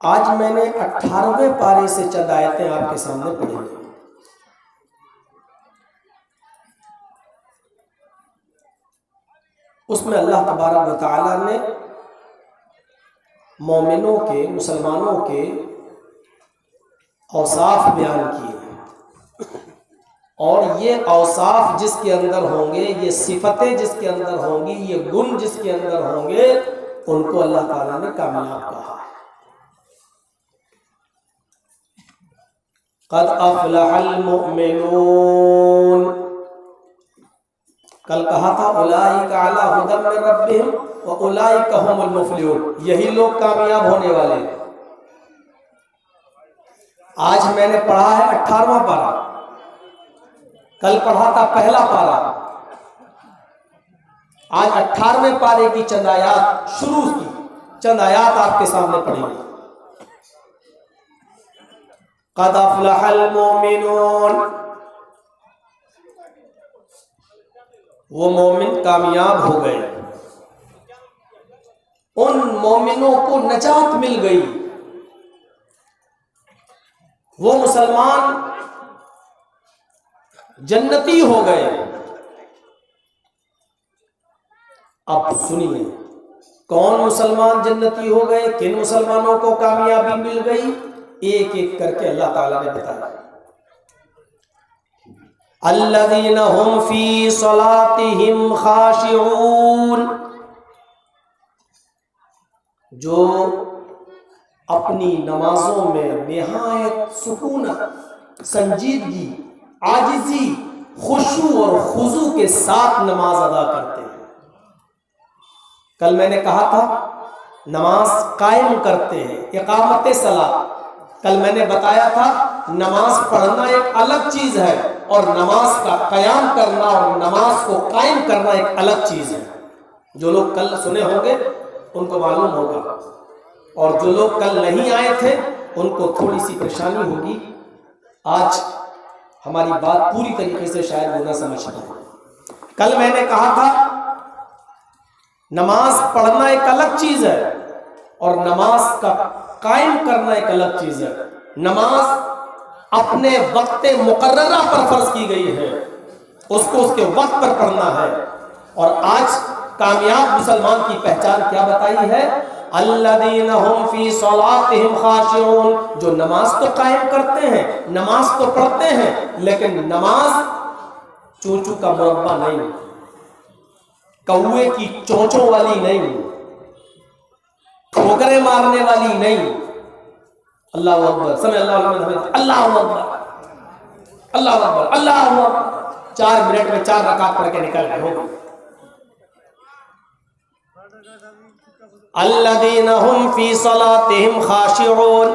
آج میں نے 18ویں پارے سے چند آیتیں آپ کے سامنے پڑھی ہیں۔ اس میں اللہ تبارک و تعالیٰ نے مومنوں کے، مسلمانوں کے اوصاف بیان کیے ہیں، اور یہ اوصاف جس کے اندر ہوں گے، یہ صفتیں جس کے اندر ہوں گی، یہ گن جس کے اندر ہوں گے، ان کو اللہ تعالیٰ نے کامیاب کہا ہے۔ قد افلح المؤمنون، کل کہا تھا اولئک علی ھدی من ربہم واولئک ھم المفلحون، یہی لوگ کامیاب ہونے والے ہیں۔ آج میں نے پڑھا ہے 18واں پارہ، کل پڑھا تھا پہلا پارہ، آج 18ویں پارے کی چند آیات شروع کی، چند آیات آپ کے سامنے پڑھی گئی۔ قد افلح المؤمنون، وہ مومن کامیاب ہو گئے، ان مومنوں کو نجات مل گئی، وہ مسلمان جنتی ہو گئے۔ اب سنیے کون مسلمان جنتی ہو گئے، کن مسلمانوں کو کامیابی مل گئی، ایک ایک کر کے اللہ تعالیٰ نے بتایا۔ الذین هم فی صلاتہم خاشعون، جو اپنی نمازوں میں نہایت سکونت، سنجیدگی، عاجزی، خشوع اور خضوع کے ساتھ نماز ادا کرتے ہیں۔ کل میں نے کہا تھا نماز قائم کرتے ہیں، اقامت صلاۃ۔ کل میں نے بتایا تھا نماز پڑھنا ایک الگ چیز ہے، اور نماز کا قیام کرنا اور نماز کو قائم کرنا ایک الگ چیز ہے۔ جو لوگ کل سنے ہوں گے ان کو معلوم ہوگا، اور جو لوگ کل نہیں آئے تھے ان کو تھوڑی سی پریشانی ہوگی۔ آج ہماری بات پوری طریقے سے شاید وہ نہ سمجھ پائے۔ کل میں نے کہا تھا نماز پڑھنا ایک الگ چیز ہے، اور نماز کا قائم کرنا ایک الگ چیز ہے۔ نماز اپنے وقت مقررہ پر فرض کی گئی ہے، اس کو اس کے وقت پر پڑھنا ہے۔ اور آج کامیاب مسلمان کی پہچان کیا بتائی ہے؟ الذین هم فی صلاتہم خاشعون، جو نماز تو قائم کرتے ہیں، نماز تو پڑھتے ہیں، لیکن نماز چونچو کا مربع نہیں، کوے کی چونچوں والی نہیں، ٹھوکریں مارنے والی نہیں۔ اللہ اکبر، سمع اللہ لمن حمدہ، اللہ اکبر، اللہ اکبر، اللہ اکبر، 4 منٹ میں 4 رکعت پڑھ کے نکل گئے ہو۔ الذین هم فی صلاتہم خاشعون،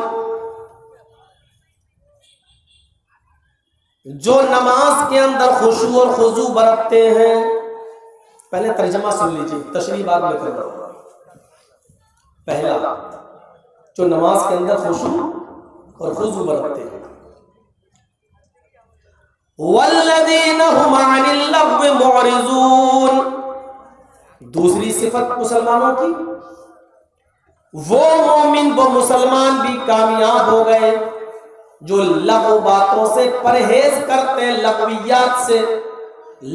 جو نماز کے اندر خشوع اور خضوع برتتے ہیں۔ پہلے ترجمہ سن لیجیے، تشریح بعد میں کروں گا۔ پہلا، جو نماز کے اندر خشوع اور خضوع برتتے ہیں۔ والذین هم عن اللغو معرضون، دوسری صفت مسلمانوں کی، وہ مومن، وہ مسلمان بھی کامیاب ہو گئے جو لغو باتوں سے پرہیز کرتے ہیں، لغویات سے،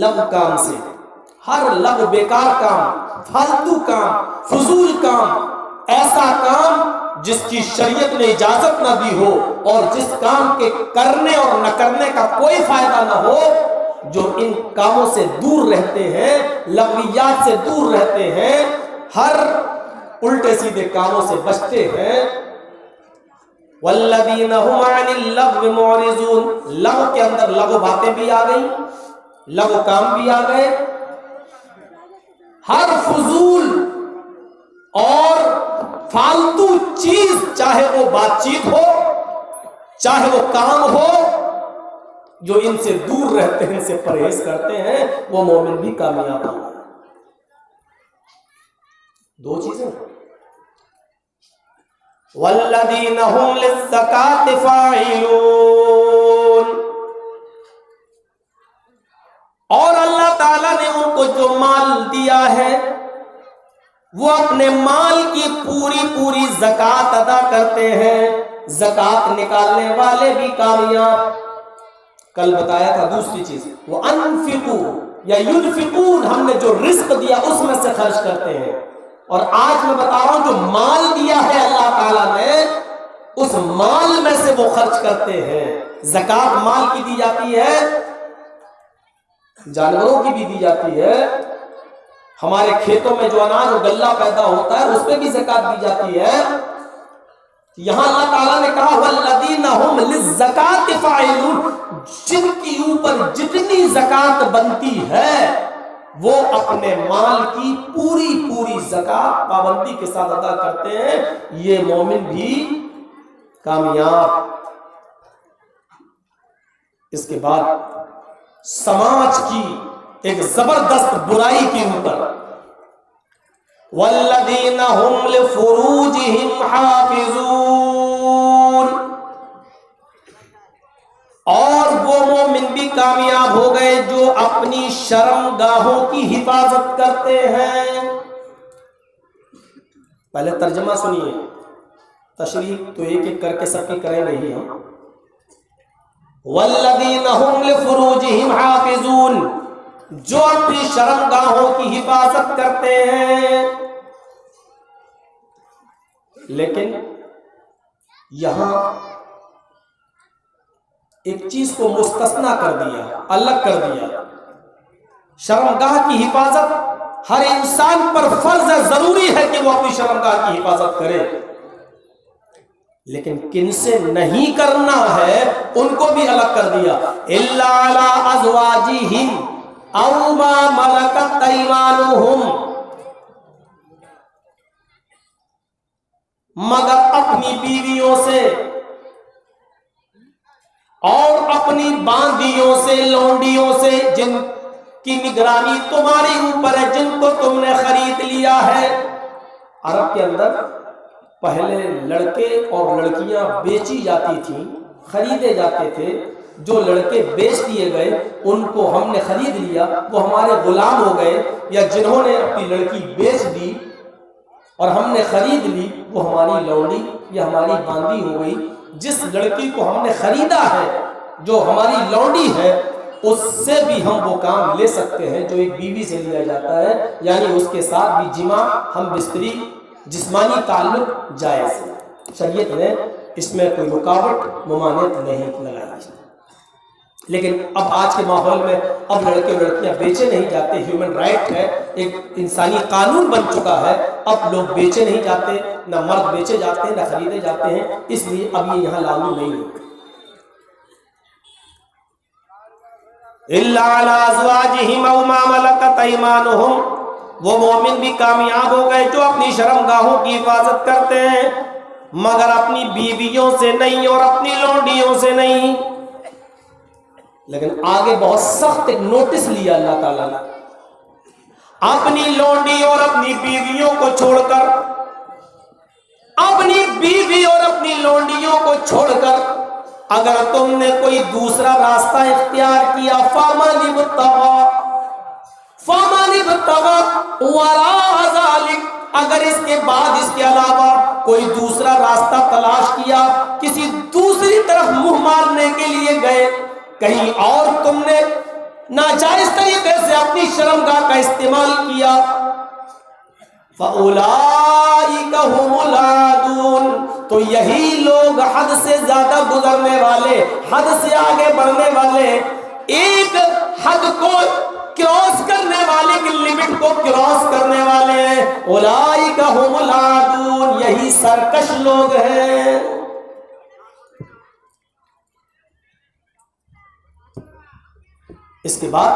لغو کام سے، ہر لغو بیکار کام، فالتو کام، فضول کام، ایسا کام جس کی شریعت نے اجازت نہ دی ہو، اور جس کام کے کرنے اور نہ کرنے کا کوئی فائدہ نہ ہو، جو ان کاموں سے دور رہتے ہیں، لغویات سے دور رہتے ہیں، ہر الٹے سیدھے کاموں سے بچتے ہیں۔ والذین هم عن اللغو معرضون، لغو کے اندر لغو باتیں بھی آ گئی، لغو کام بھی آ گئے، ہر فضول اور فالتو چیز، چاہے وہ بات چیت ہو، چاہے وہ کام ہو، جو ان سے دور رہتے ہیں، ان سے پرہیز کرتے ہیں، وہ مومن بھی کامیاب ہو۔ 2 چیزیں۔ والذین هم للزکاۃ فاعلون، اور اللہ تعالیٰ نے ان کو جو مال دیا ہے وہ اپنے مال کی پوری زکوٰۃ ادا کرتے ہیں، زکات نکالنے والے بھی کامیاب۔ کل بتایا تھا دوسری چیز، وہ انفقوا یا ينفقون، ہم نے جو رزق دیا اس میں سے خرچ کرتے ہیں۔ اور آج میں بتا رہا ہوں جو مال دیا ہے اللہ تعالیٰ نے، اس مال میں سے وہ خرچ کرتے ہیں۔ زکات مال کی دی جاتی ہے، جانوروں کی بھی دی جاتی ہے، ہمارے کھیتوں میں جو اناج اور غلہ پیدا ہوتا ہے اس پہ بھی زکات دی جاتی ہے۔ یہاں اللہ تعالیٰ نے کہا والذین هم للزکاۃ فاعلون، جن کی اوپر جتنی زکات بنتی ہے وہ اپنے مال کی پوری زکات پابندی کے ساتھ ادا کرتے ہیں، یہ مومن بھی کامیاب۔ اس کے بعد سماج کی ایک زبردست برائی کے اوپر، والذین هم لفروجہم حافظون، اور وہ مومن بھی کامیاب ہو گئے جو اپنی شرم گاہوں کی حفاظت کرتے ہیں۔ پہلے ترجمہ سنیے، تشریح تو ایک ایک کر کے سب کی کریں نہیں ہم۔ والذین هم لفروجہم حافظون، جو اپنی شرم گاہوں کی حفاظت کرتے ہیں۔ لیکن یہاں ایک چیز کو مستثنا کر دیا، الگ کر دیا۔ شرمگاہ کی حفاظت ہر انسان پر فرض ہے، ضروری ہے کہ وہ اپنی شرمگاہ کی حفاظت کرے، لیکن کن سے نہیں کرنا ہے ان کو بھی الگ کر دیا۔ الا علی ازواجہم او ما ملکت ایمانہم، مگر اپنی بیویوں سے اور اپنی باندیوں سے، لونڈیوں سے، جن کی نگرانی تمہاری اوپر ہے، جن کو تم نے خرید لیا ہے۔ عرب کے اندر پہلے لڑکے اور لڑکیاں بیچی جاتی تھیں، خریدے جاتے تھے۔ جو لڑکے بیچ دیے گئے ان کو ہم نے خرید لیا، وہ ہمارے غلام ہو گئے، یا جنہوں نے اپنی لڑکی بیچ دی اور ہم نے خرید لی وہ ہماری لونڈی یا ہماری باندی ہو گئی۔ جس لڑکی کو ہم نے خریدا ہے، جو ہماری لونڈی ہے، اس سے بھی ہم وہ کام لے سکتے ہیں جو ایک بیوی سے لیا جاتا ہے، یعنی اس کے ساتھ بھی جماع، ہم بستری، جسمانی تعلق جائز ہے۔ شریعت نے اس میں کوئی رکاوٹ، ممانعت نہیں لگائی۔ لیکن اب آج کے ماحول میں اب لڑکے اور لڑکیاں بیچے نہیں جاتے، ہیومن رائٹ ہے، ایک انسانی قانون بن چکا ہے۔ اب لوگ بیچے نہیں جاتے، نہ مرد بیچے جاتے ہیں نہ خریدے جاتے ہیں، اس لیے اب یہ یہاں لاگو نہیں ہے۔ الا علی ازواجہم او ما ملکت ایمانہم، وہ مومن بھی کامیاب ہو گئے جو اپنی شرمگاہوں کی حفاظت کرتے ہیں، مگر اپنی بیویوں سے نہیں اور اپنی لونڈیوں سے نہیں۔ لیکن آگے بہت سخت ایک نوٹس لیا اللہ تعالیٰ نے، اپنی لونڈی اور اپنی بیویوں کو چھوڑ کر، اپنی بیوی اور اپنی لونڈیوں کو چھوڑ کر اگر تم نے کوئی دوسرا راستہ اختیار کیا، فَمَنِ ابْتَغَىٰ وَرَاءَ ذَلِكَ، اگر اس کے بعد، اس کے علاوہ کوئی دوسرا راستہ تلاش کیا، کسی دوسری طرف منہ مارنے کے لیے گئے، کہیں اور تم نے ناجائز طریقے سے اپنی شرمگاہ کا استعمال کیا، فَأُولَٰئِكَ هُمُ الْعَادُونَ، تو یہی لوگ حد سے زیادہ گزرنے والے، حد سے آگے بڑھنے والے، ایک حد کو کراس کرنے والے کی لمٹ کو کراس کرنے والے ہیں۔ اولئک هم العادون، یہی سرکش لوگ ہیں۔ اس کے بعد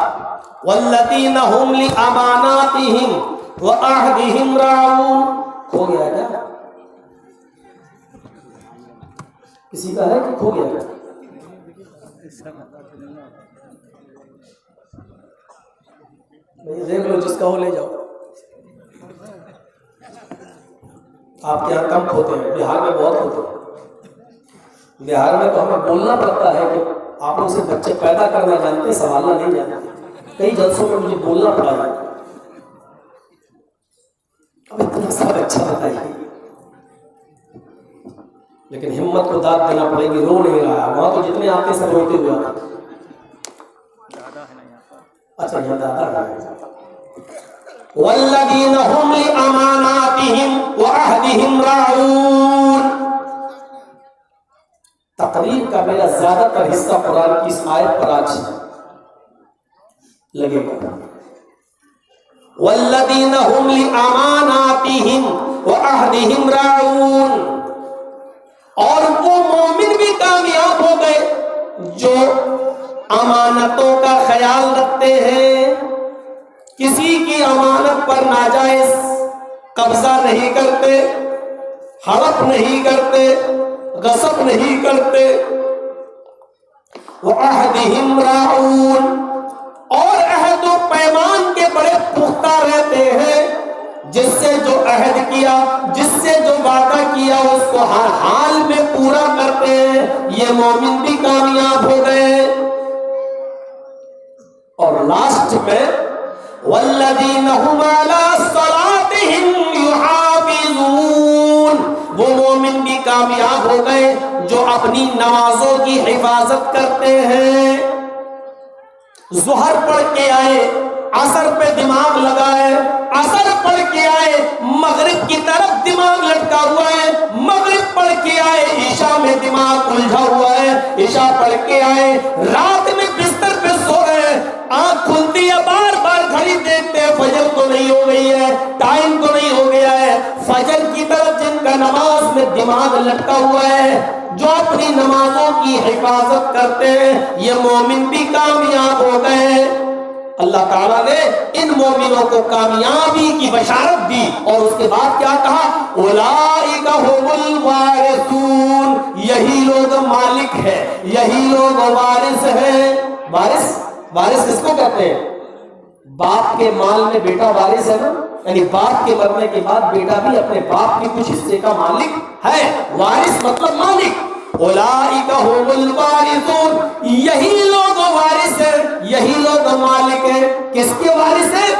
والذین هم لأماناتهم وعہدهم راعون، ہو گیا کیا؟ کسی کا ہے کہ کھو گیا کیا؟ دیکھ لو، جس کا ہو لے جاؤ۔ آپ کے یہاں کم کھوتے ہیں، بہار میں بہت ہوتے ہیں۔ بہار میں تو ہمیں بولنا پڑتا ہے کہ آپ لوگ سے بچے پیدا کرنا جانتے ہیں، سنبھالنا نہیں جانتے۔ کئی جلسوں میں مجھے بولنا پڑا ہے، اب اتنا سا بچہ بتائیے۔ لیکن ہمت کو داد دینا پڑے گی، رو نہیں رہا ہے، وہاں تو جتنے آتے سب روتے ہوئے آتے۔ اچھا یہاں دادا ہے۔ والذین هم لأماناتهم وعہدهم راعون۔ تقریر کا میرا زیادہ تر حصہ قرآن کی اس آیت پر آج لگے گا۔ والذین هم لأماناتهم وعہدهم راعون، اور وہ مومن بھی کامیاب ہو گئے جو امانتوں کا خیال رکھتے ہیں، کسی کی امانت پر ناجائز قبضہ نہیں کرتے، ہڑپ نہیں کرتے، غصب نہیں کرتے۔ وعہدہم راعون، اور عہد و پیمان کے بڑے پختہ رہتے ہیں، جس سے جو عہد کیا، جس سے جو وعدہ کیا اس کو ہر حال میں پورا کرتے ہیں، یہ مومن بھی کامیاب ہو گئے۔ اور لاسٹ میں والذین هم علی صلاتهم یحافظون، وہ مومن بھی کامیاب ہو گئے جو اپنی نمازوں کی حفاظت کرتے ہیں۔ ظہر پڑھ کے آئے، عصر پہ دماغ لگائے، عصر پڑھ کے آئے، مغرب کی طرف دماغ لٹکا ہوا ہے، مغرب پڑھ کے آئے، عشاء میں دماغ الجھا ہوا ہے، عشاء پڑھ کے آئے، رات میں بستر پہ سو رہے، آنکھ کھلتی ہے، بار بار گھڑی دیکھتے ہیں، فجر تو نہیں ہو گئی ہے، ٹائم تو نہیں ہو گیا ہے، فجر کی طرف جن کا نماز میں دماغ لٹکا ہوا ہے، جو اپنی نمازوں کی حفاظت کرتے ہیں، یہ مومن بھی کامیاب ہو گئے۔ اللہ تعالیٰ نے ان مومنوں کو کامیابی کی بشارت دی، اور اس کے بعد کیا کہا؟ اولئک هم الوارثون، یہی لوگ مالک ہیں، یہی لوگ وارث ہیں۔ وارث کس کو کہتے ہیں؟ باپ کے مال میں بیٹا وارث ہے نا، یعنی باپ کے مرنے کے بعد بیٹا بھی اپنے باپ کے کچھ حصے کا مالک ہے۔ وارث مطلب مالک۔ اولئک هم الوارثون، یہی لوگ وارث ہیں، یہی لوگ مالک ہیں۔ کس کے وارث ہیں؟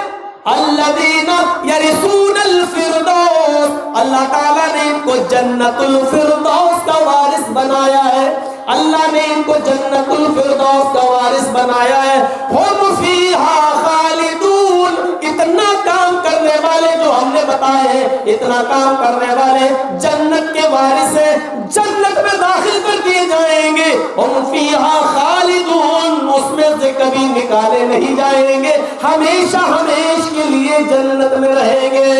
الذین یرثون الفردوس، اللہ تعالیٰ نے ان کو جنت الفردوس کا وارث بنایا ہے، اللہ نے ان کو جنت الفردوس کا وارث بنایا ہے۔ ہم فیہا خالدون، اتنا کام کرنے والے جو ہم نے بتائے ہیں، اتنا کام کرنے والے جنت کے وارث ہیں، جنت میں داخل کر دیے جائیں گے۔ ہم فیہا خالدون، اس میں سے کبھی نکالے نہیں جائیں گے، ہمیشہ ہمیشہ کے لیے جنت میں رہیں گے۔